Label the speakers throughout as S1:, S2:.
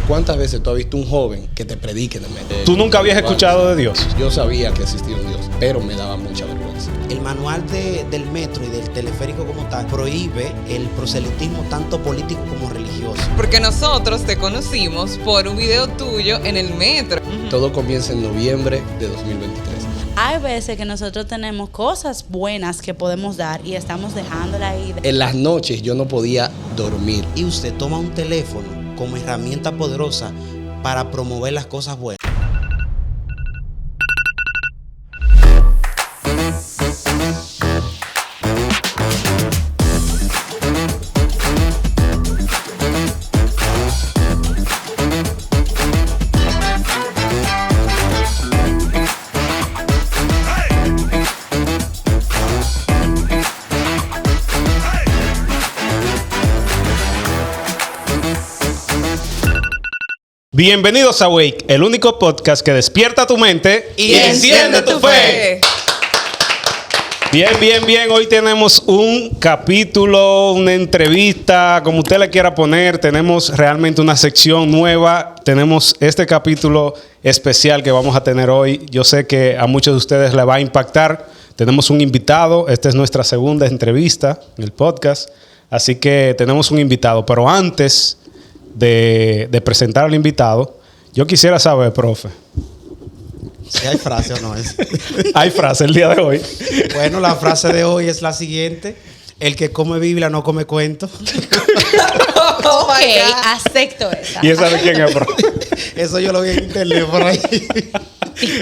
S1: ¿cuántas veces tú has visto un joven que te predique en el metro?
S2: ¿Tú nunca habías escuchado de Dios?
S1: Yo sabía que existía un Dios, pero me daba mucha vergüenza.
S3: El manual del metro y del teleférico como tal prohíbe el proselitismo tanto político como religioso.
S4: Porque nosotros te conocimos por un video tuyo en el metro.
S1: Todo comienza en noviembre de 2023.
S5: Hay veces que nosotros tenemos cosas buenas que podemos dar y estamos dejándola ahí.
S1: En las noches yo no podía dormir.
S3: Y usted toma un teléfono como herramienta poderosa para promover las cosas buenas.
S2: Bienvenidos a Wake, el único podcast que despierta tu mente
S4: Y enciende tu fe.
S2: Bien. Hoy tenemos un capítulo, una entrevista, como usted le quiera poner. Tenemos realmente una sección nueva. Tenemos este capítulo especial que vamos a tener hoy. Yo sé que a muchos de ustedes le va a impactar. Tenemos un invitado. Esta es nuestra segunda entrevista en el podcast. Así que tenemos un invitado. Pero antes de presentar al invitado, yo quisiera saber, profe.
S3: Si hay frase o no es.
S2: Hay frase el día de hoy.
S3: Bueno, la frase de hoy es la siguiente: el que come Biblia no come cuento.
S4: Oh my
S5: Ok,
S4: God.
S5: acepto esa.
S2: ¿Y esa de quién es, profe?
S3: Eso yo lo vi en internet por ahí.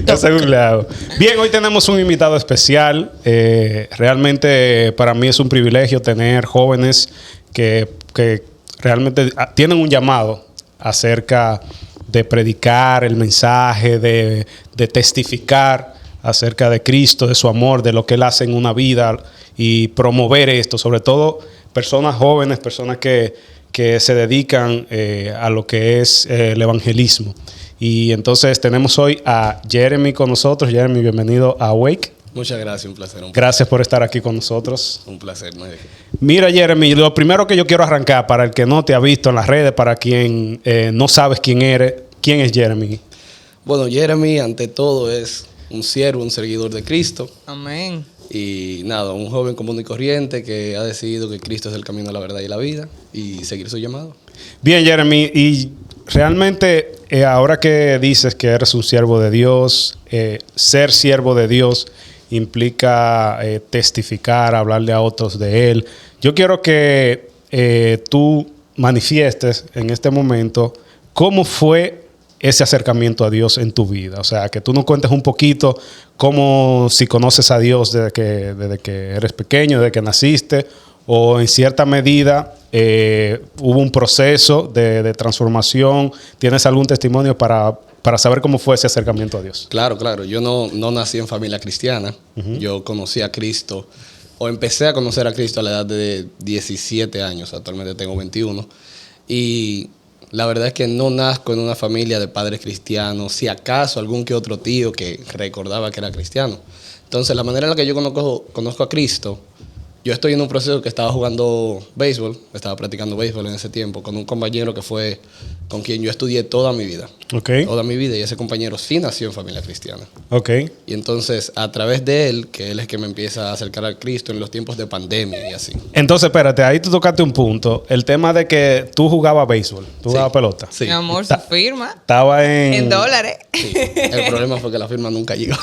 S2: Ese googleado. Bien, hoy tenemos un invitado especial. Realmente para mí es un privilegio tener jóvenes que realmente tienen un llamado acerca de predicar el mensaje, de testificar acerca de Cristo, de su amor, de lo que Él hace en una vida y promover esto. Sobre todo personas jóvenes, personas que se dedican a lo que es el evangelismo. Y entonces tenemos hoy a Jeremy con nosotros. Jeremy, bienvenido a Wake.
S1: Muchas gracias, un placer.
S2: Gracias por estar aquí con nosotros.
S1: Un placer. ¿No?
S2: Mira, Jeremy, lo primero que yo quiero arrancar, para el que no te ha visto en las redes, para quien no sabes quién eres, ¿quién es Jeremy?
S1: Bueno, Jeremy, ante todo, es un siervo, un seguidor de Cristo.
S4: Amén.
S1: Y nada, un joven común y corriente que ha decidido que Cristo es el camino, la verdad y la vida, y seguir su llamado.
S2: Bien, Jeremy, y realmente ahora que dices que eres un siervo de Dios, ser siervo de Dios implica testificar, hablarle a otros de Él. Yo quiero que tú manifiestes en este momento cómo fue ese acercamiento a Dios en tu vida. O sea, que tú nos cuentes un poquito cómo, si conoces a Dios desde que eres pequeño, desde que naciste, o en cierta medida hubo un proceso de transformación. ¿Tienes algún testimonio para saber cómo fue ese acercamiento a Dios?
S1: Claro. Yo no nací en familia cristiana. Yo conocí a Cristo, o empecé a conocer a Cristo a la edad de 17 años. Actualmente tengo 21. Y la verdad es que no nazco en una familia de padres cristianos. Si acaso algún que otro tío que recordaba que era cristiano. Entonces, la manera en la que yo conozco a Cristo, yo estoy en un proceso que estaba jugando béisbol, estaba practicando béisbol en ese tiempo, con un compañero que fue con quien yo estudié toda mi vida.
S2: Ok.
S1: Toda mi vida, y ese compañero sí nació en familia cristiana.
S2: Ok.
S1: Y entonces, a través de él, que él es que me empieza a acercar a Cristo en los tiempos de pandemia y así.
S2: Entonces, espérate, ahí tú tocaste un punto. El tema de que tú jugabas béisbol, tú jugabas pelota.
S1: Sí.
S4: Mi amor, su firma.
S2: Estaba
S4: En dólares.
S1: Sí. El problema fue que la firma nunca llegó.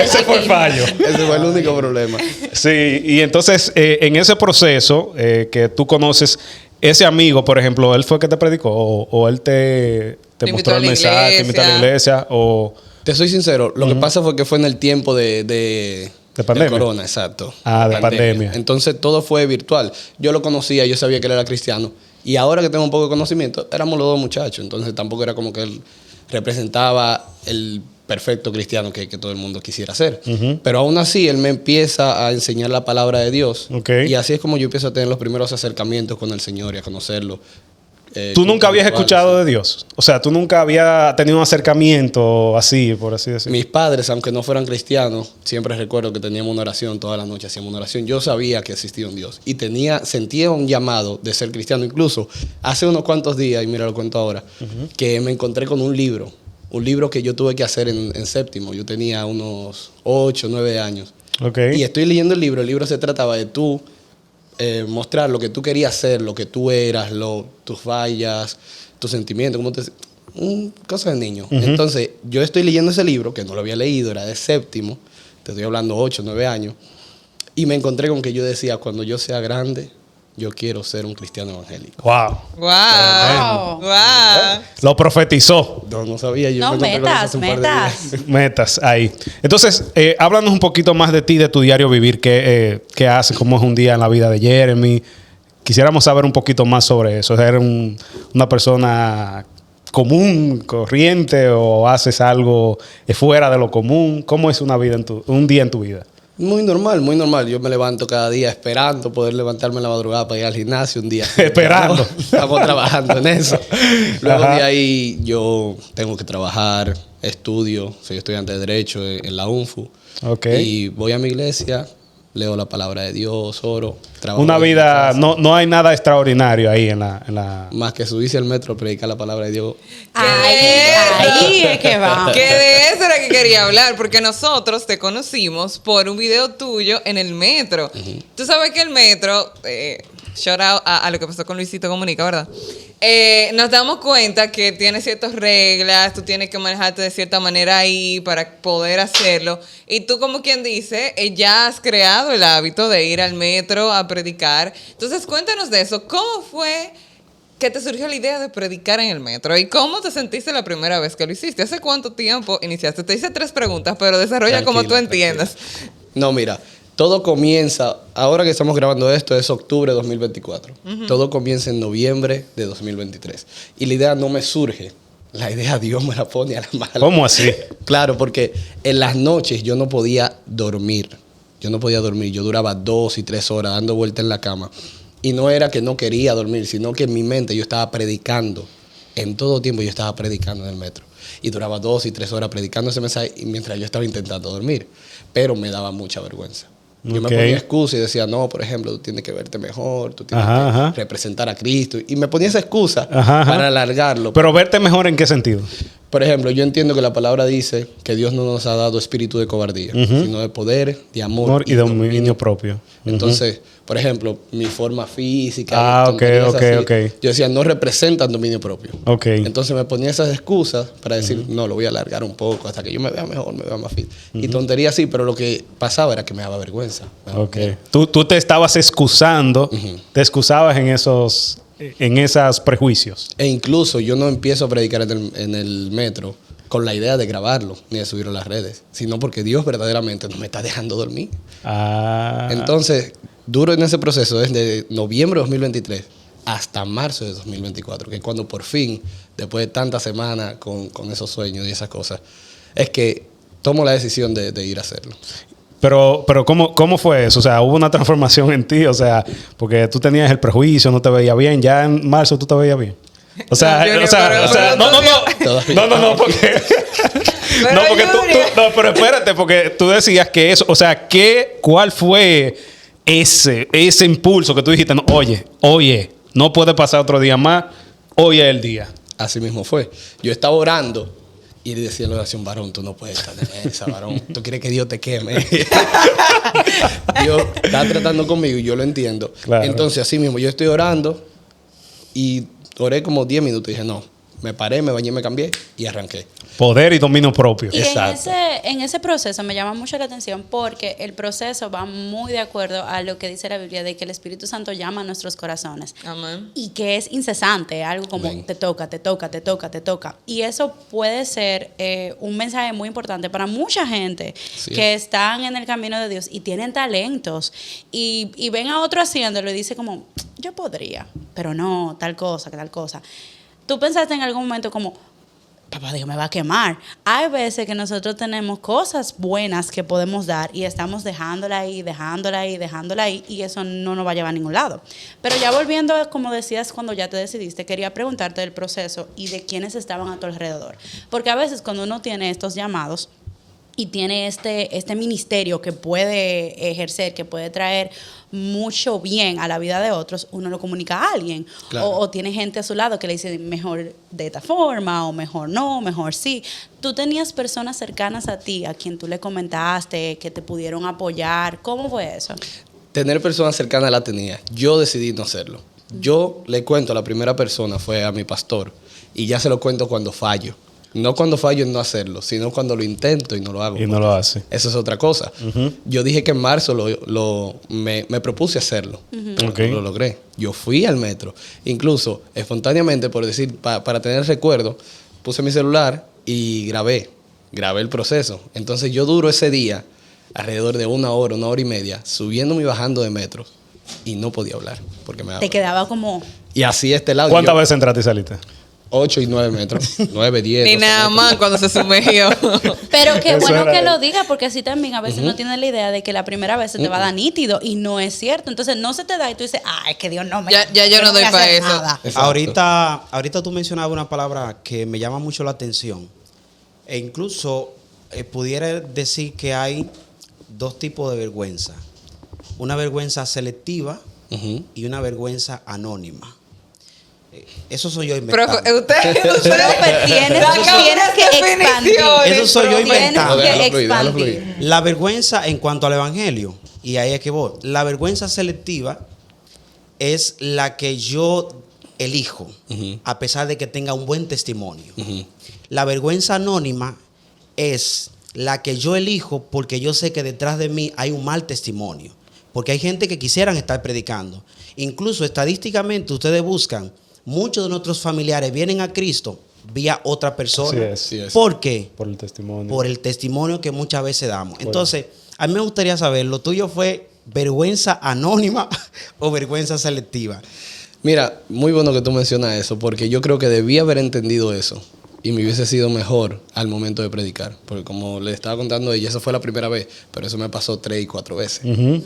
S2: Ese fue el fallo.
S1: Ese fue el único problema.
S2: Sí, y entonces en ese proceso que tú conoces, ese amigo, por ejemplo, ¿él fue el que te predicó? ¿O él te mostró el mensaje, te invitó a la iglesia? ¿O
S1: Te soy sincero, lo que pasa fue que fue en el tiempo de
S2: pandemia?
S1: de corona, exacto.
S2: Ah, de pandemia.
S1: Entonces todo fue virtual. Yo lo conocía, yo sabía que él era cristiano. Y ahora que tengo un poco de conocimiento, éramos los dos muchachos. Entonces tampoco era como que él representaba el perfecto cristiano que todo el mundo quisiera ser. Pero aún así, él me empieza a enseñar la palabra de Dios.
S2: Ok.
S1: Y así es como yo empiezo a tener los primeros acercamientos con el Señor y a conocerlo.
S2: ¿Tú nunca habías
S1: espiritual,
S2: escuchado
S1: sí.
S2: de Dios? O sea, ¿tú nunca habías tenido un acercamiento así, por así decirlo?
S1: Mis padres, aunque no fueran cristianos, siempre recuerdo que teníamos una oración toda la noche, hacíamos una oración. Yo sabía que existía un Dios y sentía un llamado de ser cristiano. Incluso hace unos cuantos días, y mira, lo cuento ahora, que me encontré con un libro que yo tuve que hacer en séptimo. Yo tenía unos 8, 9 años.
S2: Ok.
S1: Y estoy leyendo el libro se trataba de tú mostrar lo que tú querías ser, lo que tú eras, tus fallas, tus sentimientos, cosa de niño. Entonces, yo estoy leyendo ese libro, que no lo había leído, era de séptimo, te estoy hablando 8, 9 años, y me encontré con que yo decía, cuando yo sea grande, yo quiero ser un cristiano evangélico.
S2: Wow.
S4: Wow. Wow.
S2: Lo profetizó.
S1: No sabía, yo
S5: No,
S1: me encontré con eso hace un par de días.
S2: Metas ahí. Entonces, háblanos un poquito más de ti, de tu diario vivir. ¿Qué haces? ¿Cómo es un día en la vida de Jeremy? Quisiéramos saber un poquito más sobre eso. ¿Eres una persona común, corriente, o haces algo fuera de lo común? ¿Cómo es un día en tu vida?
S1: Muy normal, muy normal. Yo me levanto cada día esperando poder levantarme en la madrugada para ir al gimnasio un día.
S2: Esperando.
S1: Estamos trabajando en eso. Luego
S2: Ajá.
S1: de ahí yo tengo que trabajar, estudio. Soy estudiante de Derecho en la UNFU.
S2: Ok.
S1: Y voy a mi iglesia, leo la palabra de Dios, oro. Trabajo
S2: Una
S1: en mi
S2: vida,
S1: casa.
S2: no hay nada extraordinario ahí en la...
S1: Más que subirse al metro, predicar la palabra de Dios.
S5: Ahí es que va.
S4: Que de eso era que quería hablar, porque nosotros te conocimos por un video tuyo en el metro. Tú sabes que el metro, shout out a lo que pasó con Luisito Comunica, ¿verdad? Nos damos cuenta que tiene ciertas reglas, tú tienes que manejarte de cierta manera ahí para poder hacerlo. Y tú, como quien dice, ya has creado el hábito de ir al metro a predicar. Entonces, cuéntanos de eso. ¿Cómo fue que te surgió la idea de predicar en el metro? ¿Y cómo te sentiste la primera vez que lo hiciste? ¿Hace cuánto tiempo iniciaste? Te hice 3 preguntas, pero desarrolla como tú
S1: Tranquila,
S4: entiendas.
S1: No, mira, todo comienza, ahora que estamos grabando esto, es octubre de 2024. Todo comienza en noviembre de 2023. Y la idea no me surge. La idea Dios me la pone a la mala.
S2: ¿Cómo así?
S1: Claro, porque en las noches yo no podía dormir. Yo duraba 2 y 3 horas dando vueltas en la cama. Y no era que no quería dormir, sino que en mi mente yo estaba predicando. En todo tiempo yo estaba predicando en el metro. Y duraba 2 y 3 horas predicando ese mensaje mientras yo estaba intentando dormir. Pero me daba mucha vergüenza. Yo me
S2: Ok.
S1: ponía excusa y decía, no, por ejemplo, tú tienes que verte mejor, tú tienes
S2: Ajá,
S1: que
S2: ajá.
S1: representar a Cristo. Y me ponía esa excusa
S2: Ajá, ajá.
S1: para alargarlo.
S2: Pero verte mejor, ¿en qué sentido?
S1: Por ejemplo, yo entiendo que la palabra dice que Dios no nos ha dado espíritu de cobardía, sino de poder, de amor
S2: Y dominio propio.
S1: Entonces, por ejemplo, mi forma física.
S2: Ah, ok,
S1: tonterías
S2: ok,
S1: así,
S2: ok.
S1: yo decía, no representan dominio propio.
S2: Ok.
S1: Entonces me ponía esas excusas para decir, no, lo voy a alargar un poco hasta que yo me vea mejor, me vea más fit. Y tontería así, pero lo que pasaba era que me daba vergüenza. Me daba
S2: Ok.
S1: miedo.
S2: Tú te estabas excusando, te excusabas en esos prejuicios.
S1: E incluso yo no empiezo a predicar en el metro con la idea de grabarlo ni de subirlo a las redes, sino porque Dios verdaderamente no me está dejando dormir.
S2: Ah.
S1: Entonces, duro en ese proceso desde noviembre de 2023 hasta marzo de 2024, que es cuando por fin, después de tantas semanas con esos sueños y esas cosas, es que tomo la decisión de ir a hacerlo.
S2: Pero ¿cómo fue eso? O sea, hubo una transformación en ti, o sea, porque tú tenías el prejuicio, no te veías bien, ya en marzo tú te veías bien. O sea,
S4: No, Junior,
S2: no, porque
S4: Pero
S2: no, porque
S4: Junior.
S2: pero espérate, porque tú decías que eso, o sea, ¿cuál fue ese impulso que tú dijiste? No, oye, no puede pasar otro día más, hoy es el día.
S1: Así mismo fue. Yo estaba orando y le decía en la oración, varón, tú no puedes estar en esa, varón. Tú quieres que Dios te queme. Dios está tratando conmigo y yo lo entiendo.
S2: Claro.
S1: Entonces, así mismo, yo estoy orando y oré como 10 minutos y dije, no, me paré, me bañé, me cambié y arranqué.
S2: Poder y dominio propio.
S5: Y
S1: Exacto.
S5: en ese proceso me llama mucho la atención porque el proceso va muy de acuerdo a lo que dice la Biblia de que el Espíritu Santo llama a nuestros corazones.
S4: Amén.
S5: Y que es incesante, algo como
S1: Amén.
S5: te toca, te toca, te toca, te toca. Y eso puede ser un mensaje muy importante para mucha gente
S1: Sí.
S5: que están en el camino de Dios y tienen talentos y ven a otro haciéndolo y dice como, yo podría, pero no, tal cosa, que tal cosa. ¿Tú pensaste en algún momento como, papá Dios me va a quemar. Hay veces que nosotros tenemos cosas buenas que podemos dar y estamos dejándola ahí y eso no nos va a llevar a ningún lado. Pero ya volviendo, como decías, cuando ya te decidiste, quería preguntarte del proceso y de quiénes estaban a tu alrededor. Porque a veces cuando uno tiene estos llamados y tiene este ministerio que puede ejercer, que puede traer mucho bien a la vida de otros, uno lo comunica a alguien.
S1: Claro.
S5: O tiene gente a su lado que le dice mejor de esta forma, o mejor no, mejor sí. ¿Tú tenías personas cercanas a ti, a quien tú le comentaste, que te pudieron apoyar? ¿Cómo fue eso?
S1: Tener personas cercanas la tenía. Yo decidí no hacerlo. Yo le cuento a la primera persona, fue a mi pastor, y ya se lo cuento cuando fallo. No cuando fallo en no hacerlo, sino cuando lo intento y no lo hago.
S2: Y no lo hace.
S1: Eso es otra cosa. Yo dije que en marzo me propuse hacerlo. Pero
S2: Ok.
S1: no lo logré. Yo fui al metro. Incluso, espontáneamente, por decir, para tener recuerdo, puse mi celular y grabé el proceso. Entonces yo duro ese día alrededor de 1 hora, 1 hora y media, subiéndome y bajando de metro. Y no podía hablar porque me daba
S5: Te quedaba como...
S1: Y así este lado.
S2: ¿Cuántas veces entraste y saliste?
S1: 8 y 9 metros. 9, 10.
S4: Ni
S1: 12
S4: nada
S1: metros.
S4: más cuando se sumergió.
S5: Pero qué
S2: Eso
S5: bueno
S2: era
S5: que
S2: él.
S5: lo diga, porque así también a veces no tienes la idea de que la primera vez se te va a dar nítido y no es cierto. Entonces no se te da y tú dices, es que Dios no me...
S4: Ya yo no doy
S5: voy a
S4: pa'
S5: hacer
S4: eso.
S5: nada.
S1: Exacto.
S3: Ahorita tú mencionabas una palabra que me llama mucho la atención. E incluso pudiera decir que hay 2 tipos de vergüenza. Una vergüenza selectiva
S1: Ujú.
S3: y una vergüenza anónima. Eso soy yo
S4: Pero
S3: inventando.
S4: usted
S5: Profe, tienes
S4: Saca
S5: que
S4: unas
S5: expandir.
S4: definiciones,
S3: Eso soy yo
S4: profe.
S5: Tienes
S3: inventando.
S5: que
S1: Déjalo fluir, déjalo
S5: expandir.
S1: fluir.
S3: La vergüenza en cuanto al evangelio, y ahí es que voy. La vergüenza selectiva es la que yo elijo,
S1: Ujú.
S3: a pesar de que tenga un buen testimonio.
S1: Ujú.
S3: La vergüenza anónima es la que yo elijo porque yo sé que detrás de mí hay un mal testimonio. Porque hay gente que quisieran estar predicando. Incluso estadísticamente ustedes buscan, muchos de nuestros familiares vienen a Cristo vía otra persona.
S2: Así
S1: es.
S3: ¿Por qué?
S2: Por el testimonio.
S3: Por el testimonio que muchas veces damos. Entonces, a mí me gustaría saber, ¿lo tuyo fue vergüenza anónima o vergüenza selectiva?
S1: Mira, muy bueno que tú mencionas eso, porque yo creo que debía haber entendido eso y me hubiese sido mejor al momento de predicar. Porque como le estaba contando a ella, eso fue la primera vez, pero eso me pasó 3 y 4 veces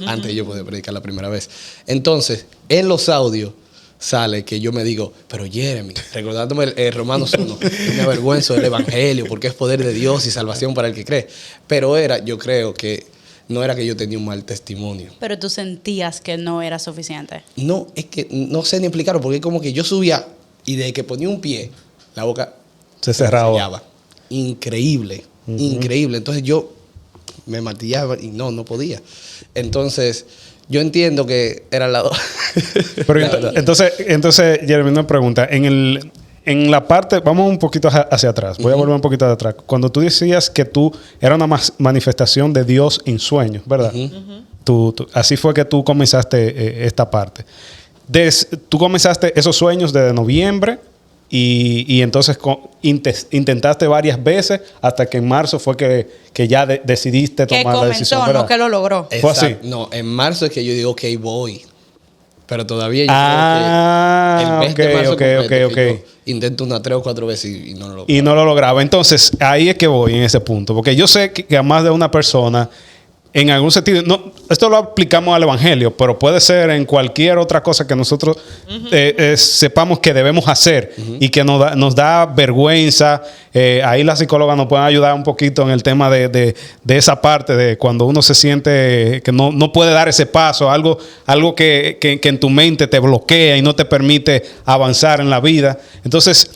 S1: antes de yo poder predicar la primera vez. Entonces, en los audios sale que yo me digo, pero Jeremy, recordándome Romanos 1, me avergüenzo del evangelio porque es poder de Dios y salvación para el que cree. Pero yo creo que no era que yo tenía un mal testimonio.
S5: Pero tú sentías que no era suficiente.
S1: No, es que no sé ni explicarlo, porque como que yo subía y desde que ponía un pie, la boca
S2: Se cerraba.
S1: sellaba. Increíble, increíble. Entonces yo me martillaba y no podía. Entonces, yo entiendo que era la dos.
S2: Pero entonces, Jeremy, una pregunta. En la parte, vamos un poquito hacia atrás. Voy a volver un poquito de atrás. Cuando tú decías que tú era una manifestación de Dios en sueños, ¿verdad? Así fue que tú comenzaste esta parte. Tú comenzaste esos sueños desde noviembre y entonces intentaste varias veces hasta que en marzo fue que ya decidiste
S5: Que
S2: tomar la decisión,
S5: comenzó,
S2: ¿verdad?
S5: no que lo logró.
S2: ¿Fue así?
S1: Exacto. No, en marzo es que yo digo, ok, voy. Pero todavía yo
S2: Ah,
S1: creo que el mes de marzo
S2: ok,
S1: completo
S2: ok.
S1: que yo intento unas 3 o 4 veces y no lo logro.
S2: Y no lo lograba. Entonces, ahí es que voy en ese punto. Porque yo sé que a más de una persona, en algún sentido, no, esto lo aplicamos al evangelio, pero puede ser en cualquier otra cosa que nosotros sepamos que debemos hacer y que nos da vergüenza. Ahí la psicóloga nos puede ayudar un poquito en el tema de esa parte de cuando uno se siente que no puede dar ese paso, algo que en tu mente te bloquea y no te permite avanzar en la vida. Entonces,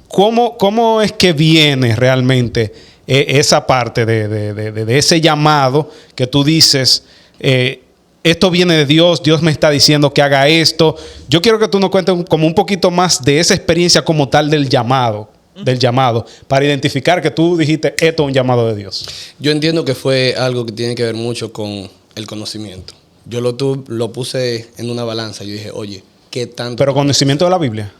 S2: ¿cómo es que viene realmente esa parte de ese llamado que tú dices, esto viene de Dios, Dios me está diciendo que haga esto? Yo quiero que tú nos cuentes como un poquito más de esa experiencia como tal del llamado, para identificar que tú dijiste, esto es un llamado de Dios.
S1: Yo entiendo que fue algo que tiene que ver mucho con el conocimiento. Yo lo puse en una balanza. Yo dije, oye, ¿qué tanto?
S2: Pero conocimiento de la Biblia.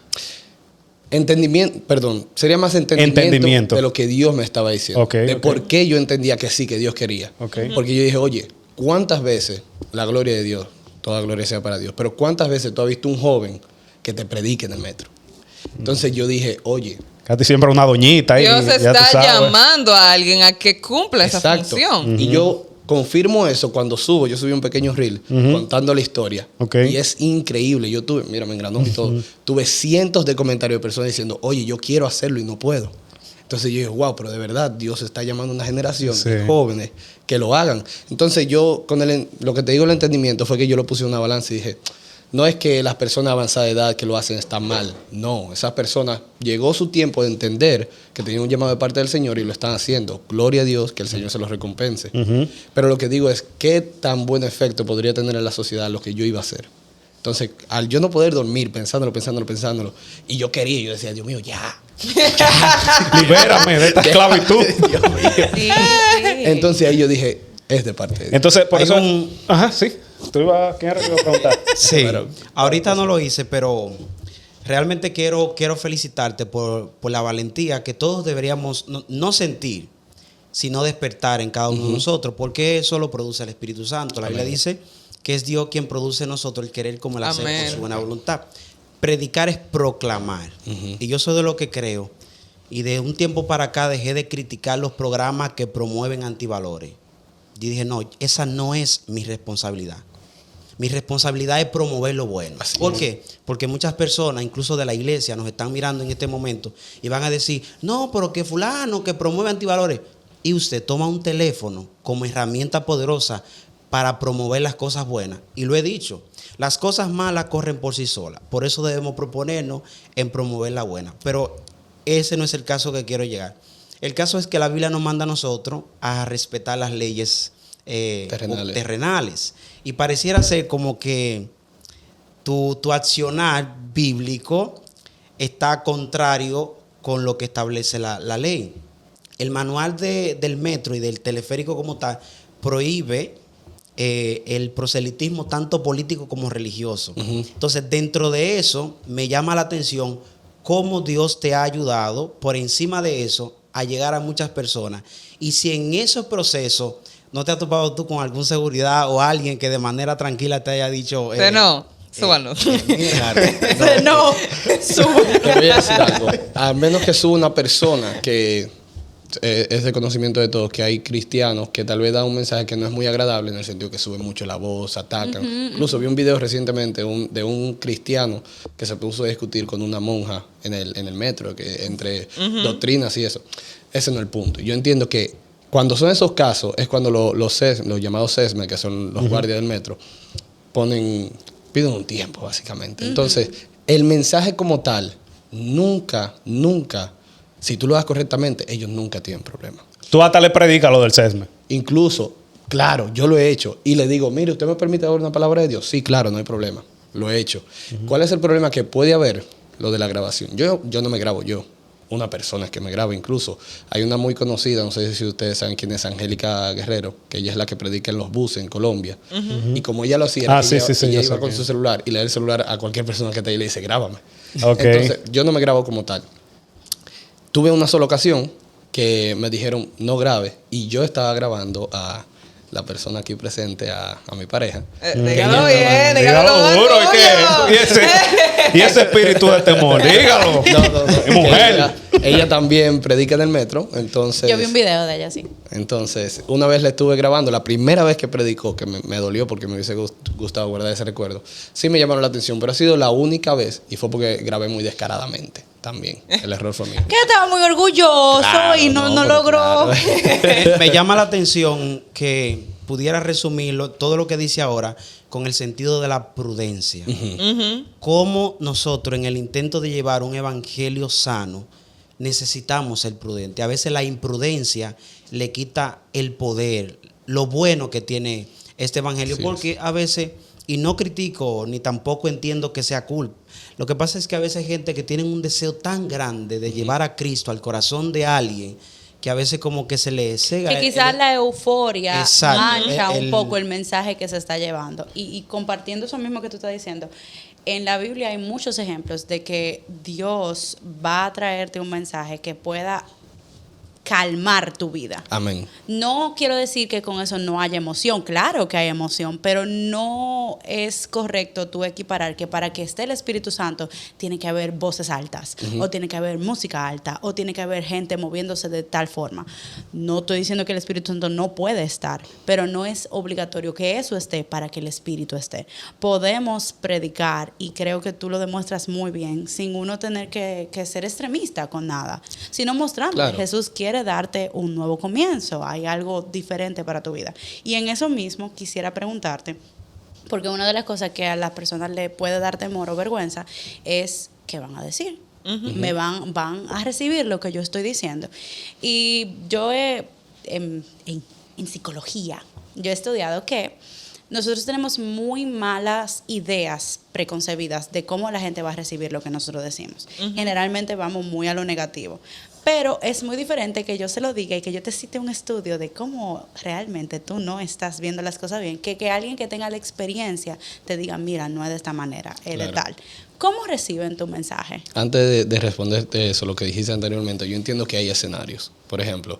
S1: Entendimiento, perdón, sería más entendimiento de lo que Dios me estaba diciendo.
S2: Ok,
S1: de
S2: ok.
S1: por qué yo entendía que sí, que Dios quería.
S2: Ok.
S1: Porque yo dije, oye, ¿cuántas veces la gloria de Dios, toda gloria sea para Dios, pero cuántas veces tú has visto un joven que te predique en el metro? Entonces yo dije, oye,
S2: Casi siempre una doñita ahí.
S4: Dios
S2: ya tú
S4: está
S2: sabes.
S4: llamando a alguien a que cumpla esa
S1: Exacto.
S4: función.
S1: Y yo confirmo eso cuando subo. Yo subí un pequeño reel contando la historia.
S2: Ok.
S1: Y es increíble. Yo tuve, mira, me engranó y todo. Tuve cientos de comentarios de personas diciendo, oye, yo quiero hacerlo y no puedo. Entonces yo dije, wow, pero de verdad Dios está llamando a una generación de jóvenes que lo hagan. Entonces yo, lo que te digo el entendimiento fue que yo lo puse en una balanza y dije, no es que las personas de avanzada edad que lo hacen están mal. No, esas personas llegó su tiempo de entender que tenían un llamado de parte del Señor y lo están haciendo. Gloria a Dios, que el Señor se los recompense. Pero lo que digo es, ¿qué tan buen efecto podría tener en la sociedad lo que yo iba a hacer? Entonces, al yo no poder dormir pensándolo, y yo decía, Dios mío, ya.
S2: Libérame de esta esclavitud.
S1: Dios mío.
S5: Sí, sí.
S1: Entonces ahí yo dije, es de parte de Dios.
S2: Entonces, por
S3: Hay
S2: eso...
S3: un-
S2: Ajá, sí. ¿Quién era que iba a preguntar?
S3: Sí,
S1: Pero-
S3: ahorita no lo hice, pero realmente quiero felicitarte por la valentía que todos deberíamos no sentir, sino despertar en cada uno de nosotros, porque eso lo produce el Espíritu Santo. La Biblia dice que es Dios quien produce en nosotros el querer como el hacer
S4: Amén.
S3: con su buena voluntad. Predicar es proclamar. Y yo soy de lo que creo. Y de un tiempo para acá dejé de criticar los programas que promueven antivalores. Y dije, no, esa no es mi responsabilidad. Mi responsabilidad es promover lo bueno. ¿Por qué? Porque muchas personas, incluso de la iglesia, nos están mirando en este momento y van a decir, no, pero que fulano que promueve antivalores. Y usted toma un teléfono como herramienta poderosa para promover las cosas buenas. Y lo he dicho, las cosas malas corren por sí solas. Por eso debemos proponernos en promover la buena. Pero ese no es el caso que quiero llegar. El caso es que la Biblia nos manda a nosotros a respetar las leyes terrenales. Y pareciera ser como que tu accionar bíblico está contrario con lo que establece la ley. El manual del metro y del teleférico como tal prohíbe el proselitismo tanto político como religioso. Entonces, dentro de eso, me llama la atención cómo Dios te ha ayudado por encima de eso a llegar a muchas personas. Y si en esos procesos no te has topado tú con alguna seguridad o alguien que de manera tranquila te haya dicho...
S4: No, súbanlo.
S5: No, sube.
S1: Te voy a decir algo. A menos que suba una persona que es de conocimiento de todos, que hay cristianos que tal vez dan un mensaje que no es muy agradable, en el sentido que suben mucho la voz, atacan. Incluso vi un video recientemente de un cristiano que se puso a discutir con una monja en el metro, que entre doctrinas y eso. Ese no es el punto. Yo entiendo que cuando son esos casos, es cuando los llamados SESME, que son los guardias del metro, piden un tiempo, básicamente. Entonces, el mensaje como tal, nunca, si tú lo das correctamente, ellos nunca tienen problema.
S2: Tú hasta le predicas lo del SESME.
S1: Incluso, claro, yo lo he hecho y le digo, mire, ¿usted me permite dar una palabra de Dios? Sí, claro, no hay problema. Lo he hecho. ¿Cuál es el problema que puede haber? Lo de la grabación. Yo no me grabo yo. Una persona es que me graba incluso. Hay una muy conocida, no sé si ustedes saben quién es, Angélica Guerrero, que ella es la que predica en los buses en Colombia. Y como ella lo hacía, ella iba con su celular y le da el celular a cualquier persona que esté ahí y le dice, grábame.
S2: Okay.
S1: Entonces, yo no me grabo como tal. Tuve una sola ocasión que me dijeron, no grabe, y yo estaba grabando a la persona aquí presente, a mi pareja.
S4: Dígalo bien,
S2: Dígalo
S4: dígalo
S2: duro.
S4: tuyo.
S2: Y ese espíritu de temor, dígalo.
S1: No.
S2: Mujer.
S1: Ella también predica en el metro, entonces...
S5: Yo vi un video de ella, sí.
S1: Entonces, una vez le estuve grabando, la primera vez que predicó, que me dolió porque me hubiese gustado guardar ese recuerdo, sí me llamaron la atención, pero ha sido la única vez, y fue porque grabé muy descaradamente también. El error fue mío.
S5: Que estaba muy orgulloso
S1: Claro,
S5: y no
S1: pero
S5: logró.
S1: claro.
S3: Me llama la atención que pudiera resumirlo, todo lo que dice ahora, con el sentido de la prudencia. Cómo nosotros, en el intento de llevar un evangelio sano, necesitamos ser prudentes. A veces la imprudencia le quita el poder, lo bueno que tiene este evangelio, porque a veces, y no critico ni tampoco entiendo que sea culpa. Lo que pasa es que a veces hay gente que tiene un deseo tan grande de llevar a Cristo al corazón de alguien que a veces como que se le cega.
S5: Que quizás la euforia
S3: Exacto.
S5: mancha un poco el mensaje que se está llevando. Y compartiendo eso mismo que tú estás diciendo, en la Biblia hay muchos ejemplos de que Dios va a traerte un mensaje que pueda calmar tu vida.
S1: Amén.
S5: No quiero decir que con eso no haya emoción, claro que hay emoción, pero no es correcto tú equiparar que para que esté el Espíritu Santo tiene que haber voces altas, o tiene que haber música alta, o tiene que haber gente moviéndose de tal forma. No estoy diciendo que el Espíritu Santo no puede estar, pero no es obligatorio que eso esté para que el Espíritu esté. Podemos predicar, y creo que tú lo demuestras muy bien, sin uno tener que ser extremista con nada, sino mostrando
S1: Claro.
S5: que Jesús quiere darte un nuevo comienzo, hay algo diferente para tu vida. Y en eso mismo quisiera preguntarte, porque una de las cosas que a las personas le puede dar temor o vergüenza es qué van a decir. Me van a recibir lo que yo estoy diciendo. Y yo en psicología, yo he estudiado que nosotros tenemos muy malas ideas preconcebidas de cómo la gente va a recibir lo que nosotros decimos. Generalmente vamos muy a lo negativo. Pero es muy diferente que yo se lo diga y que yo te cite un estudio de cómo realmente tú no estás viendo las cosas bien, que alguien que tenga la experiencia te diga, mira, no es de esta manera, es de
S1: Claro.
S5: tal. ¿Cómo reciben tu mensaje?
S1: Antes de responderte eso, lo que dijiste anteriormente, yo entiendo que hay escenarios. Por ejemplo,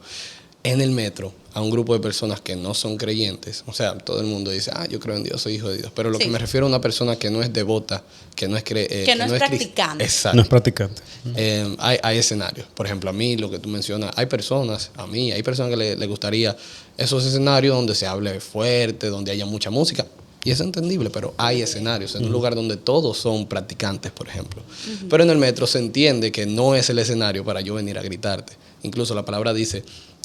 S1: en el metro, a un grupo de personas que no son creyentes, o sea, todo el mundo dice, yo creo en Dios, soy hijo de Dios. Pero lo
S5: Sí.
S1: que me refiero a una persona que no es devota, que no es
S5: Que no es practicante.
S1: Exacto.
S2: No es practicante.
S1: Hay escenarios. Por ejemplo, a mí, lo que tú mencionas, hay personas que le gustaría esos escenarios donde se hable fuerte, donde haya mucha música. Y es entendible, pero hay escenarios en un lugar donde todos son practicantes, por ejemplo. Pero en el metro se entiende que no es el escenario para yo venir a gritarte. Incluso la palabra dice,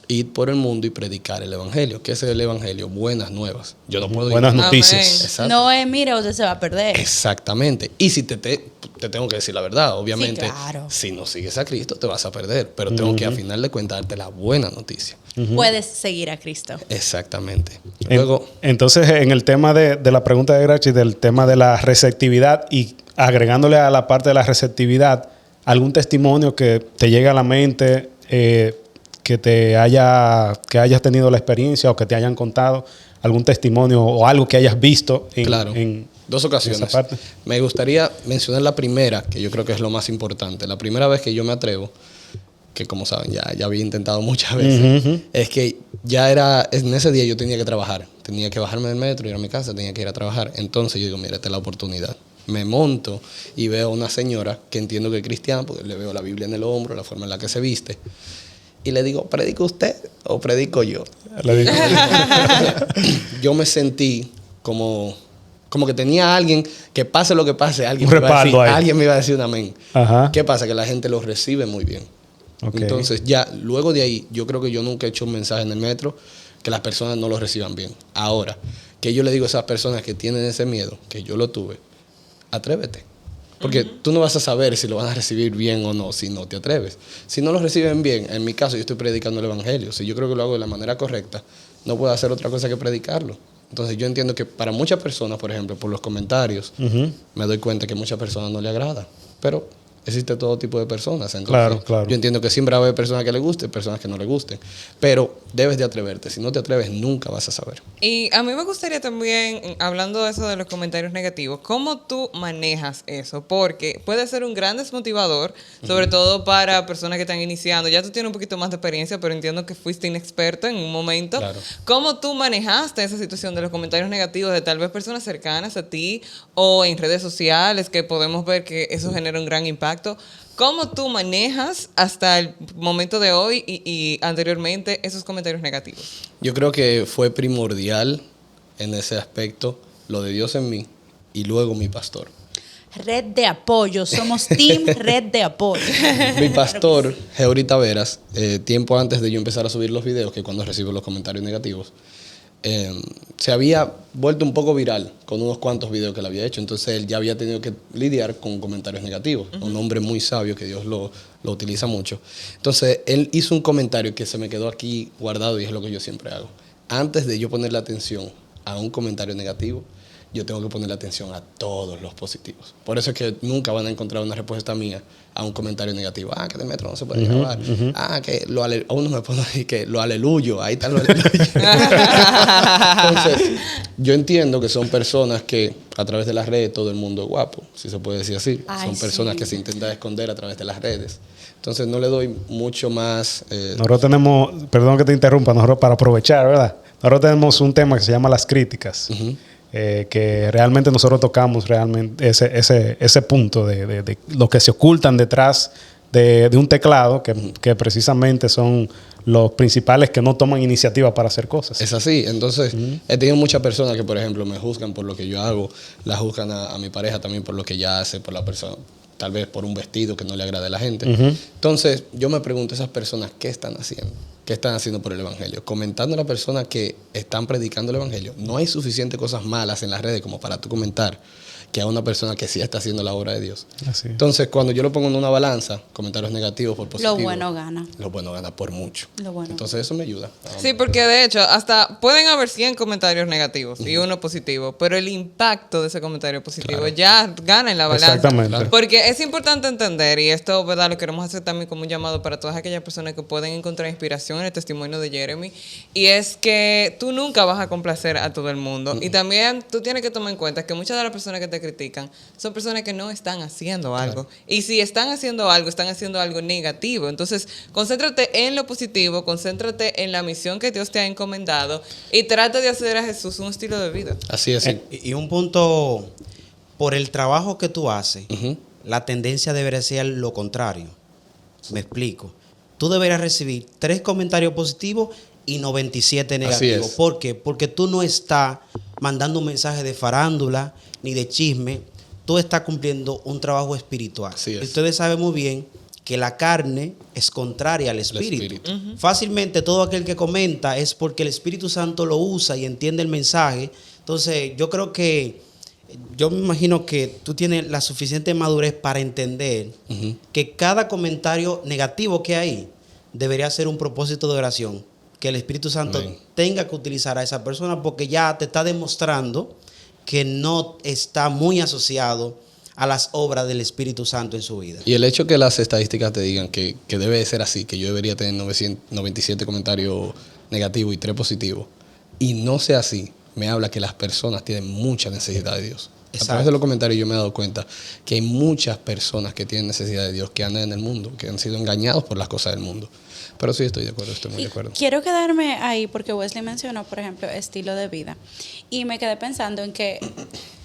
S1: id por el mundo y predicar el evangelio. ¿Qué es el evangelio? Buenas nuevas. Yo no puedo
S2: Buenas
S1: ir.
S2: noticias.
S1: Exacto.
S5: No es, mira, usted se va a perder.
S1: Exactamente. Y si te tengo que decir la verdad, obviamente,
S5: Sí, claro.
S1: si no sigues a Cristo te vas a perder, pero tengo que a final de cuentas darte la buena noticia.
S5: Puedes seguir a Cristo.
S1: Exactamente. Luego,
S2: Entonces, en el tema de la pregunta de Grachi, del tema de la receptividad y agregándole a la parte de la receptividad, algún testimonio que te llegue a la mente, que hayas tenido la experiencia o que te hayan contado, algún testimonio o algo que hayas visto
S1: claro,
S2: en
S1: dos ocasiones.
S2: esa parte.
S1: Me gustaría mencionar la primera, que yo creo que es lo más importante. La primera vez que yo me atrevo, que como saben, ya había intentado muchas veces, es que en ese día yo tenía que trabajar. Tenía que bajarme del metro, ir a mi casa, tenía que ir a trabajar. Entonces yo digo, mira, esta es la oportunidad. Me monto y veo a una señora que entiendo que es cristiana, porque le veo la Biblia en el hombro, la forma en la que se viste. Y le digo, ¿predica usted o predico yo?
S2: Le digo,
S1: Yo me sentí como que tenía alguien, que pase lo que pase, alguien
S2: Un
S1: me iba a decir,
S2: respaldo ahí.
S1: alguien me iba a decir un amén.
S2: Ajá.
S1: ¿Qué pasa? Que la gente lo recibe muy bien.
S2: Ok.
S1: Entonces ya, luego de ahí, yo creo que yo nunca he hecho un mensaje en el metro que las personas no lo reciban bien. Ahora, que yo le digo a esas personas que tienen ese miedo, que yo lo tuve, atrévete. Porque tú no vas a saber si lo van a recibir bien o no si no te atreves. Si no lo reciben bien, en mi caso yo estoy predicando el evangelio. Si yo creo que lo hago de la manera correcta, no puedo hacer otra cosa que predicarlo. Entonces yo entiendo que para muchas personas, por ejemplo, por los comentarios, me doy cuenta que a muchas personas no le agrada. Pero existe todo tipo de personas. Entonces,
S2: Claro.
S1: yo entiendo que siempre va a haber personas que le gusten, personas que no le gusten. Pero debes de atreverte. Si no te atreves, nunca vas a saber.
S4: Y a mí me gustaría también, hablando de eso de los comentarios negativos, ¿cómo tú manejas eso? Porque puede ser un gran desmotivador, sobre todo para personas que están iniciando. Ya tú tienes un poquito más de experiencia, pero entiendo que fuiste inexperto en un momento.
S1: Claro.
S4: ¿Cómo tú manejaste esa situación de los comentarios negativos de tal vez personas cercanas a ti o en redes sociales, que podemos ver que eso genera un gran impacto? ¿Cómo tú manejas hasta el momento de hoy y anteriormente esos comentarios negativos?
S1: Yo creo que fue primordial en ese aspecto lo de Dios en mí y luego mi pastor.
S5: Red de apoyo, somos team red de apoyo.
S1: Mi pastor, Geori Taveras, tiempo antes de yo empezar a subir los videos, que cuando recibo los comentarios negativos, se había vuelto un poco viral con unos cuantos videos que él había hecho. Entonces él ya había tenido que lidiar con comentarios negativos. Un hombre muy sabio que Dios lo utiliza mucho. Entonces él hizo un comentario que se me quedó aquí guardado y es lo que yo siempre hago. Antes de yo ponerle atención a un comentario negativo, yo tengo que ponerle atención a todos los positivos. Por eso es que nunca van a encontrar una respuesta mía a un comentario negativo. Ah, que de metro no se puede grabar. Ah, que uno me pone ahí que lo aleluyo. Ahí está lo aleluyo. Entonces, yo entiendo que son personas que a través de las redes todo el mundo es guapo, si se puede decir así.
S5: Ay,
S1: son personas
S5: sí.
S1: que se intentan esconder a través de las redes. Entonces, no le doy mucho más...
S2: Nosotros tenemos, perdón que te interrumpa, nosotros para aprovechar, ¿verdad? Nosotros tenemos un tema que se llama las críticas. Que realmente nosotros tocamos realmente ese punto de lo que se ocultan detrás de un teclado, que precisamente son los principales que no toman iniciativa para hacer cosas.
S1: Es así. Entonces, he tenido muchas personas que, por ejemplo, me juzgan por lo que yo hago, la juzgan a mi pareja también por lo que ella hace, por la persona, tal vez por un vestido que no le agrade a la gente. Entonces, yo me pregunto, esas personas, ¿qué están haciendo? ¿Qué están haciendo por el Evangelio? Comentando a las personas que están predicando el Evangelio. No hay suficientes cosas malas en las redes como para tú comentar que a una persona que sí está haciendo la obra de Dios.
S2: Así.
S1: Entonces, cuando yo lo pongo en una balanza, comentarios negativos por positivos.
S5: Lo bueno gana.
S1: Lo bueno gana por mucho.
S5: Lo bueno.
S1: Entonces, eso me ayuda.
S4: Sí, porque de hecho, hasta pueden haber 100 comentarios negativos y uno positivo, pero el impacto de ese comentario positivo ya gana en la balanza.
S2: Exactamente.
S4: Porque es importante entender, y esto, ¿verdad? Lo queremos hacer también como un llamado para todas aquellas personas que pueden encontrar inspiración en el testimonio de Jeremy, y es que tú nunca vas a complacer a todo el mundo. Y también tú tienes que tomar en cuenta que muchas de las personas que te critican son personas que no están haciendo algo. Y si están haciendo algo negativo. Entonces, concéntrate en lo positivo, concéntrate en la misión que Dios te ha encomendado y trata de hacer a Jesús un estilo de vida.
S1: Así es.
S3: Y un punto, por el trabajo que tú haces, la tendencia debería ser lo contrario. Me explico. Tú deberías recibir 3 comentarios positivos y 97 negativos.
S1: es.
S3: ¿Por qué? Porque tú no estás mandando un mensaje de farándula ni de chisme. Tú estás cumpliendo un trabajo espiritual.
S1: Así es.
S3: Ustedes saben muy bien que la carne es contraria al espíritu. Fácilmente todo aquel que comenta es porque el Espíritu Santo lo usa y entiende el mensaje. Entonces, yo creo que, yo me imagino que tú tienes la suficiente madurez para entender que cada comentario negativo que hay debería ser un propósito de oración. Que el Espíritu Santo tenga que utilizar a esa persona porque ya te está demostrando que no está muy asociado a las obras del Espíritu Santo en su vida.
S1: Y el hecho que las estadísticas te digan que debe de ser así, que yo debería tener 97 comentarios negativos y 3 positivos, y no sea así, me habla que las personas tienen mucha necesidad de Dios. A través de los comentarios yo me he dado cuenta que hay muchas personas que tienen necesidad de Dios, que andan en el mundo, que han sido engañados por las cosas del mundo. Pero sí estoy de acuerdo, estoy muy de acuerdo.
S5: Quiero quedarme ahí porque Wesley mencionó, por ejemplo, estilo de vida. Y me quedé pensando en que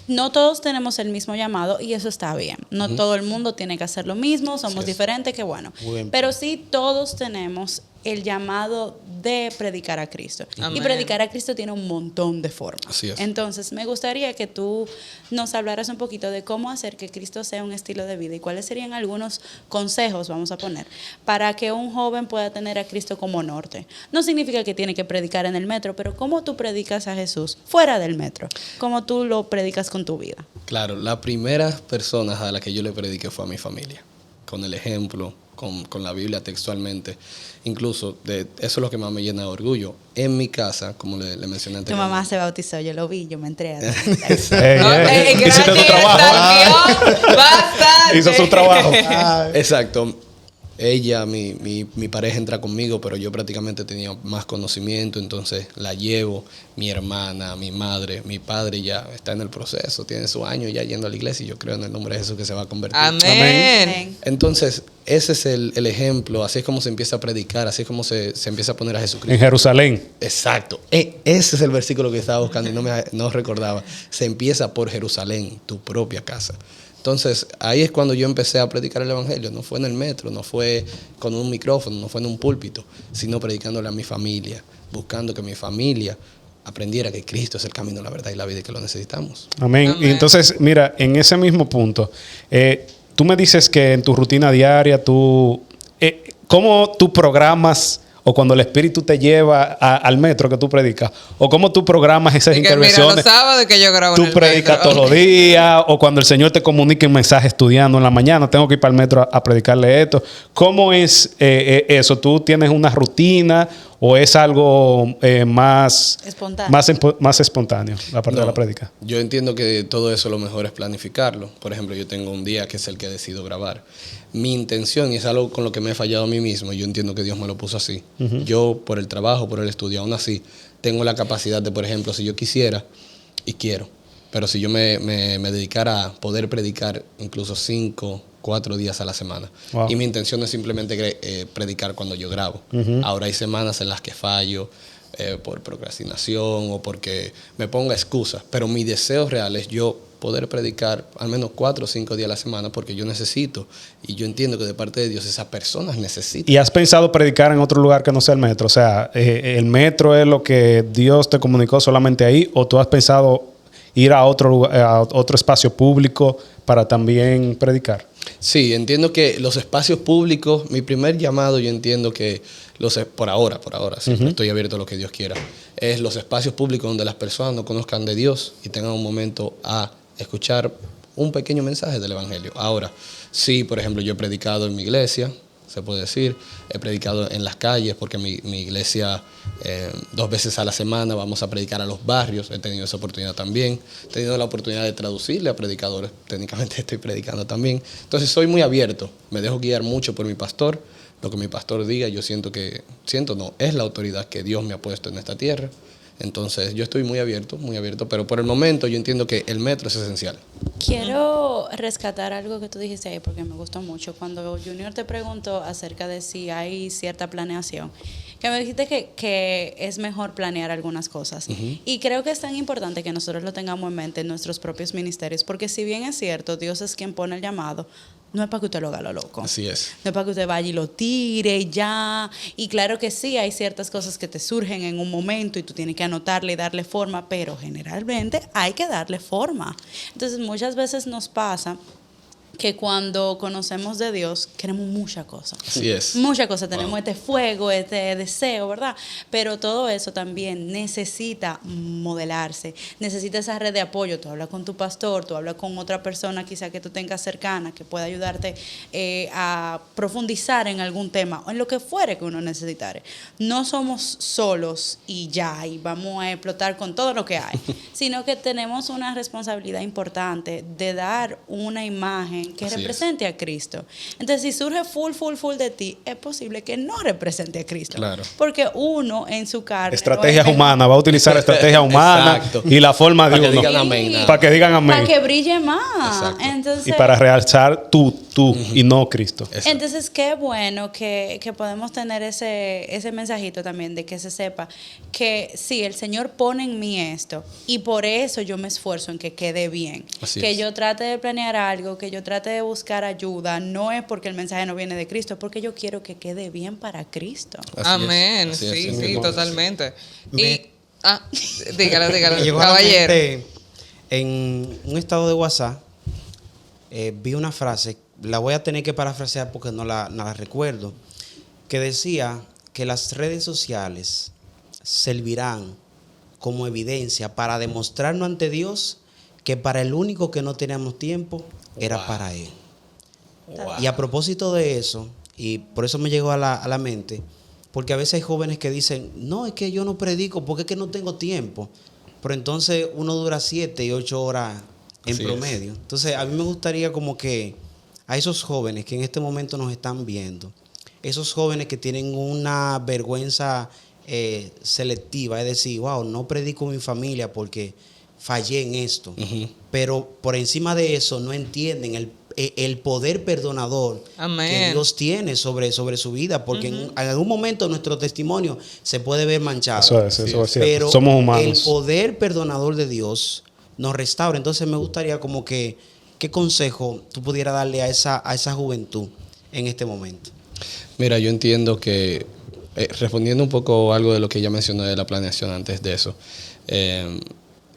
S5: no todos tenemos el mismo llamado y eso está bien. No todo el mundo tiene que hacer lo mismo, somos diferentes, que bueno. Pero sí todos tenemos el llamado de predicar a Cristo.
S4: Amén.
S5: Y predicar a Cristo tiene un montón de formas.
S1: Así es.
S5: Entonces, me gustaría que tú nos hablaras un poquito de cómo hacer que Cristo sea un estilo de vida y cuáles serían algunos consejos, vamos a poner, para que un joven pueda tener a Cristo como norte. No significa que tiene que predicar en el metro, pero cómo tú predicas a Jesús fuera del metro, cómo tú lo predicas con tu vida.
S1: Claro, las primeras personas a las que yo le prediqué fue a mi familia, con el ejemplo, con la Biblia textualmente. Incluso, eso es lo que más me llena de orgullo. En mi casa, como le mencioné
S5: Tu
S1: anteriormente.
S5: mamá se bautizó, yo lo vi, yo me entré.
S2: Hiciste tu trabajo. Hizo su trabajo.
S1: Exacto. Ella, mi pareja entra conmigo, pero yo prácticamente tenía más conocimiento, entonces la llevo. Mi hermana, mi madre, mi padre ya está en el proceso, tiene su año ya yendo a la iglesia y yo creo en el nombre de Jesús que se va a convertir.
S4: Amén.
S1: Entonces, ese es el ejemplo, así es como se empieza a predicar, así es como se empieza a poner a Jesucristo.
S2: En Jerusalén.
S1: Exacto. Ese es el versículo que estaba buscando y no recordaba. Se empieza por Jerusalén, tu propia casa. Entonces, ahí es cuando yo empecé a predicar el Evangelio. No fue en el metro, no fue con un micrófono, no fue en un púlpito, sino predicándole a mi familia, buscando que mi familia aprendiera que Cristo es el camino, la verdad y la vida y que lo necesitamos.
S2: Amén.
S4: Amén.
S2: Y entonces, mira, en ese mismo punto, tú me dices que en tu rutina diaria, ¿cómo tú programas o cuando el Espíritu te lleva al metro que tú predicas? ¿O cómo tú programas esas
S4: Y que,
S2: intervenciones?
S4: mira, los sábados que yo grabo
S2: Tú
S4: en el
S2: predicas
S4: metro.
S2: todos los días, o cuando el Señor te comunica un mensaje estudiando en la mañana, tengo que ir para el metro a predicarle esto. ¿Cómo es eso? ¿Tú tienes una rutina ¿O es algo más
S5: Espontáneo.
S2: más espontáneo, la parte de
S1: No,
S2: la prédica?
S1: yo entiendo que todo eso lo mejor es planificarlo. Por ejemplo, yo tengo un día que es el que decido grabar. Mi intención, y es algo con lo que me he fallado a mí mismo, yo entiendo que Dios me lo puso así. Yo, por el trabajo, por el estudio, aún así, tengo la capacidad de, por ejemplo, si yo quisiera, y quiero, pero si yo me dedicara a poder predicar incluso 5, 4 días a la semana.
S2: Wow.
S1: Y mi intención es simplemente predicar cuando yo grabo. Ahora hay semanas en las que fallo por procrastinación o porque me ponga excusas, pero mi deseo real es yo poder predicar al menos 4 o 5 días a la semana porque yo necesito y yo entiendo que de parte de Dios esas personas necesitan.
S2: ¿Y has pensado predicar en otro lugar que no sea el metro? O sea, ¿el metro es lo que Dios te comunicó solamente ahí o tú has pensado ir a otro lugar, a otro espacio público para también predicar?
S1: Sí, entiendo que los espacios públicos, mi primer llamado, yo entiendo que por ahora, siempre estoy abierto a lo que Dios quiera, es los espacios públicos donde las personas no conozcan de Dios y tengan un momento a escuchar un pequeño mensaje del Evangelio. Ahora, sí, por ejemplo, yo he predicado en mi iglesia, se puede decir, he predicado en las calles porque mi iglesia 2 veces a la semana vamos a predicar a los barrios, he tenido esa oportunidad también, he tenido la oportunidad de traducirle a predicadores, técnicamente estoy predicando también, entonces soy muy abierto, me dejo guiar mucho por mi pastor, lo que mi pastor diga, yo es la autoridad que Dios me ha puesto en esta tierra. Entonces yo estoy muy abierto, pero por el momento yo entiendo que el metro es esencial.
S5: Quiero rescatar algo que tú dijiste ahí porque me gustó mucho. Cuando Junior te preguntó acerca de si hay cierta planeación, que me dijiste que es mejor planear algunas cosas. Y creo que es tan importante que nosotros lo tengamos en mente en nuestros propios ministerios, porque si bien es cierto, Dios es quien pone el llamado, no es para que usted lo haga lo loco.
S1: Así es.
S5: No es para que usted vaya y lo tire y ya. Y claro que sí, hay ciertas cosas que te surgen en un momento y tú tienes que anotarle y darle forma, pero generalmente hay que darle forma. Entonces muchas veces nos pasa que cuando conocemos de Dios queremos muchas cosas.
S1: Así es.
S5: Muchas cosas. Tenemos este fuego, este deseo, ¿verdad? Pero todo eso también necesita modelarse. Necesita esa red de apoyo. Tú hablas con tu pastor, tú hablas con otra persona quizá que tú tengas cercana que pueda ayudarte a profundizar en algún tema o en lo que fuere que uno necesitare. No somos solos y ya, y vamos a explotar con todo lo que hay, sino que tenemos una responsabilidad importante de dar una imagen que
S1: Así
S5: represente a Cristo. Entonces, si surge full de ti, es posible que no represente a Cristo.
S1: Claro.
S5: Porque uno en su carne...
S2: Estrategias
S5: no es
S2: humanas, va a utilizar estrategias humanas
S1: Exacto.
S2: y la forma de
S1: Para que
S2: uno.
S1: digan amén, nada.
S2: Para que digan amén.
S5: para que brille más.
S1: Exacto.
S5: Entonces,
S2: Y para realzar tú y no Cristo.
S1: Exacto.
S5: entonces, qué bueno que podemos tener ese mensajito también de que se sepa que sí, el Señor pone en mí esto y por eso yo me esfuerzo en que quede bien.
S1: Así
S5: que
S1: es.
S5: yo trate de planear algo, que yo trate de buscar ayuda, no es porque el mensaje no viene de Cristo, es porque yo quiero que quede bien para Cristo.
S1: Así es,
S4: Amén,
S1: así es,
S4: sí,
S1: así
S4: sí,
S1: mismo.
S4: totalmente.
S3: Me-
S4: Dígalo,
S3: Me llegó a la
S4: caballero.
S3: mente, en un estado de WhatsApp, vi una frase, la voy a tener que parafrasear porque no la recuerdo, que decía que las redes sociales servirán como evidencia para demostrarnos ante Dios que para el único que no teníamos tiempo era
S1: Wow.
S3: para Él.
S1: Wow.
S3: Y a propósito de eso, y por eso me llegó a la mente, porque a veces hay jóvenes que dicen, no, es que yo no predico porque es que no tengo tiempo. Pero entonces uno dura 7 y 8 horas en
S1: Así es.
S3: promedio. Entonces a mí me gustaría como que a esos jóvenes que en este momento nos están viendo, esos jóvenes que tienen una vergüenza selectiva, es decir, wow, no predico en mi familia porque fallé en esto. Pero por encima de eso no entienden el poder perdonador
S4: Amén.
S3: que Dios tiene sobre su vida, porque en algún momento nuestro testimonio se puede ver manchado.
S2: Eso es cierto.
S3: Pero
S2: Somos
S3: el
S2: humanos.
S3: poder perdonador de Dios nos restaura. Entonces me gustaría como que, ¿qué consejo tú pudieras darle a esa juventud en este momento?
S1: Mira, yo entiendo que, respondiendo un poco algo de lo que ella mencionó de la planeación antes de eso,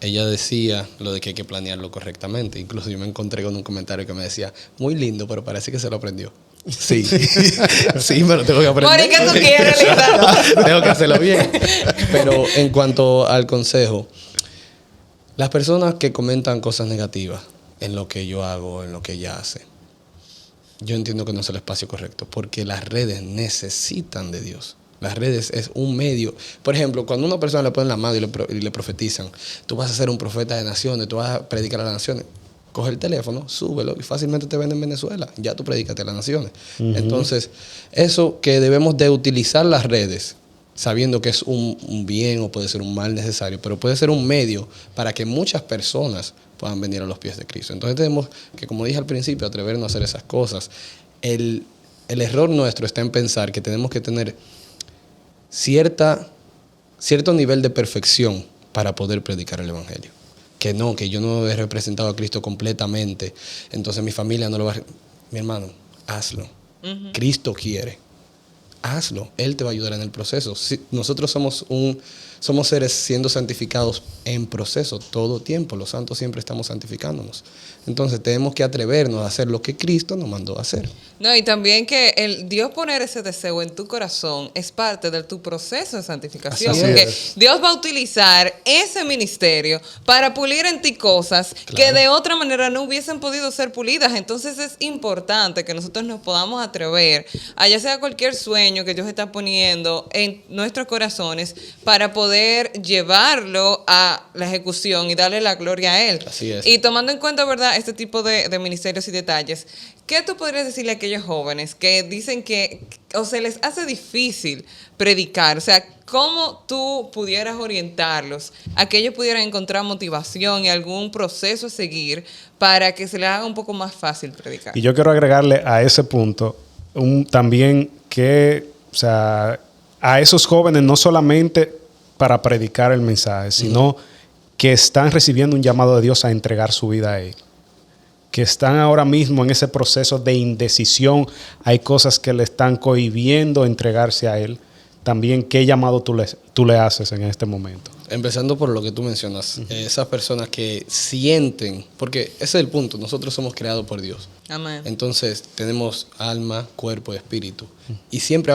S1: ella decía lo de que hay que planearlo correctamente. Incluso yo me encontré con un comentario que me decía, muy lindo, pero parece que se lo aprendió. Sí, sí, me lo tengo que aprender.
S4: Mori, ¿qué tú quieres, Lisa?
S1: Tengo que hacerlo bien. Pero en cuanto al consejo, las personas que comentan cosas negativas en lo que yo hago, en lo que ella hace, yo entiendo que no es el espacio correcto, porque las redes necesitan de Dios. Las redes es un medio. Por ejemplo, cuando a una persona le ponen la mano y le profetizan, tú vas a ser un profeta de naciones, tú vas a predicar a las naciones. Coge el teléfono, súbelo y fácilmente te ven en Venezuela. Ya tú predícate a las naciones. Entonces, eso que debemos de utilizar las redes, sabiendo que es un bien o puede ser un mal necesario, pero puede ser un medio para que muchas personas puedan venir a los pies de Cristo. Entonces tenemos que, como dije al principio, atrevernos a hacer esas cosas. El error nuestro está en pensar que tenemos que tener cierto nivel de perfección para poder predicar el Evangelio. Que no, que yo no he representado a Cristo completamente, entonces mi familia no lo va a... Mi hermano, hazlo. Cristo quiere. Hazlo. Él te va a ayudar en el proceso. Nosotros somos seres siendo santificados en proceso todo tiempo. Los santos siempre estamos santificándonos. Entonces tenemos que atrevernos a hacer lo que Cristo nos mandó a hacer.
S4: No, y también que el Dios poner ese deseo en tu corazón es parte de tu proceso de santificación.
S1: Así
S4: porque
S1: es.
S4: Dios va a utilizar ese ministerio para pulir en ti cosas que de otra manera no hubiesen podido ser pulidas. Entonces es importante que nosotros nos podamos atrever a ya sea cualquier sueño que Dios está poniendo en nuestros corazones para poder llevarlo a la ejecución y darle la gloria a Él.
S1: Así es.
S4: Y tomando en cuenta, ¿verdad?, este tipo de ministerios y detalles, ¿qué tú podrías decirle a aquellos jóvenes que dicen que o se les hace difícil predicar? O sea, ¿cómo tú pudieras orientarlos a que ellos pudieran encontrar motivación y algún proceso a seguir para que se les haga un poco más fácil predicar?
S2: Y yo quiero agregarle a ese punto también que, o sea, a esos jóvenes no solamente para predicar el mensaje, sino que están recibiendo un llamado de Dios a entregar su vida a Él. Que están ahora mismo en ese proceso de indecisión. Hay cosas que le están cohibiendo entregarse a Él. También, ¿qué llamado tú le haces en este momento?
S1: Empezando por lo que tú mencionas, esas personas que sienten, porque ese es el punto, nosotros somos creados por Dios.
S4: Amén.
S1: Entonces tenemos alma, cuerpo y espíritu. Y siempre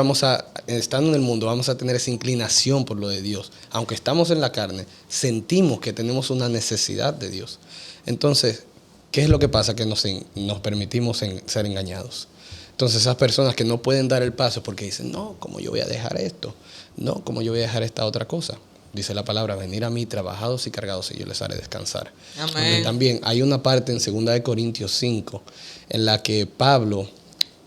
S1: estando en el mundo, vamos a tener esa inclinación por lo de Dios. Aunque estamos en la carne, sentimos que tenemos una necesidad de Dios. Entonces, ¿qué es lo que pasa? Que nos permitimos ser engañados. Entonces esas personas que no pueden dar el paso porque dicen, no, ¿cómo yo voy a dejar esto? No, ¿cómo yo voy a dejar esta otra cosa? Dice la palabra, venir a mí trabajados y cargados y yo les haré descansar.
S4: Amén.
S1: Y también hay una parte en 2 Corintios 5 en la que Pablo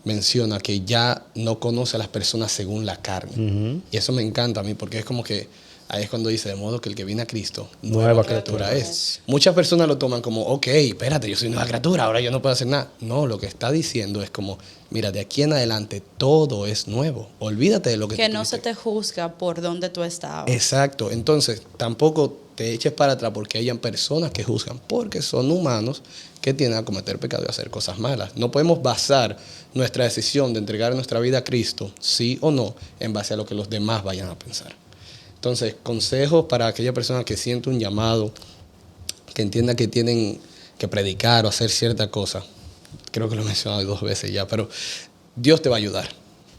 S1: menciona que ya no conoce a las personas según la carne. Y eso me encanta a mí porque es como que ahí es cuando dice, de modo que el que viene a Cristo, nueva criatura es. Muchas personas lo toman como, ok, espérate, yo soy nueva criatura, ahora yo no puedo hacer nada. No, lo que está diciendo es como, mira, de aquí en adelante todo es nuevo. Olvídate de lo que
S5: Que
S1: tú
S5: no
S1: tuviste.
S5: se te juzga por donde tú estabas.
S1: Exacto. Entonces, tampoco te eches para atrás porque hayan personas que juzgan, porque son humanos que tienden a cometer pecado y hacer cosas malas. No podemos basar nuestra decisión de entregar nuestra vida a Cristo, sí o no, en base a lo que los demás vayan a pensar. Entonces, consejos para aquella persona que siente un llamado, que entienda que tienen que predicar o hacer cierta cosa. Creo que lo he mencionado 2 veces ya, pero Dios te va a ayudar.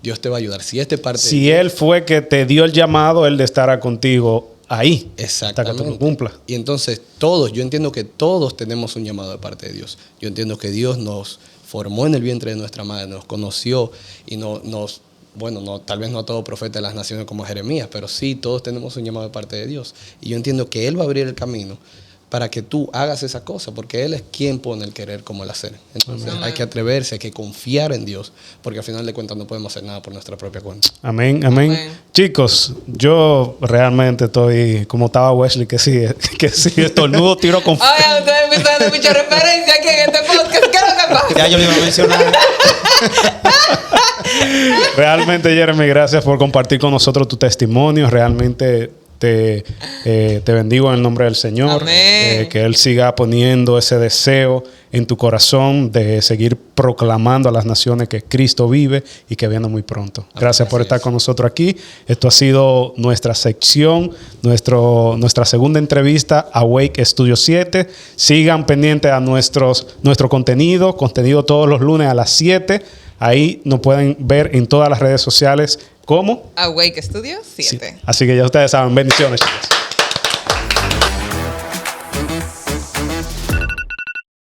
S1: Dios te va a ayudar. Si
S2: Si Él fue que te dio el llamado, Él estará contigo ahí.
S1: Exactamente.
S2: Hasta que tú lo cumplas.
S1: Y entonces yo entiendo que todos tenemos un llamado de parte de Dios. Yo entiendo que Dios nos formó en el vientre de nuestra madre, nos conoció y tal vez no a todo profeta de las naciones como Jeremías, pero sí todos tenemos un llamado de parte de Dios. Y yo entiendo que Él va a abrir el camino para que tú hagas esa cosa, porque Él es quien pone el querer como el hacer. Entonces hay que atreverse, hay que confiar en Dios, porque al final de cuentas no podemos hacer nada por nuestra propia cuenta.
S2: Amén, amén. Chicos, yo realmente estoy, como estaba Wesley, que sí estornudo, tiro con...
S4: Oye, ustedes me están dando mucha referencia aquí en este podcast. ¿Qué es lo que pasa?
S3: Ya yo lo iba a mencionar.
S2: Realmente, Jeremy, gracias por compartir con nosotros tu testimonio. Realmente te bendigo en el nombre del Señor.
S4: Amén.
S2: Que Él siga poniendo ese deseo en tu corazón de seguir proclamando a las naciones que Cristo vive y que viene muy pronto. Gracias por estar con nosotros aquí. Esto ha sido nuestra sección, nuestra segunda entrevista a Awake Studio 7. Sigan pendientes a nuestro contenido todos los lunes a las 7. Ahí nos pueden ver en todas las redes sociales como
S4: Awake Studio 7.
S2: Sí. Así que ya ustedes saben. Bendiciones, chicos.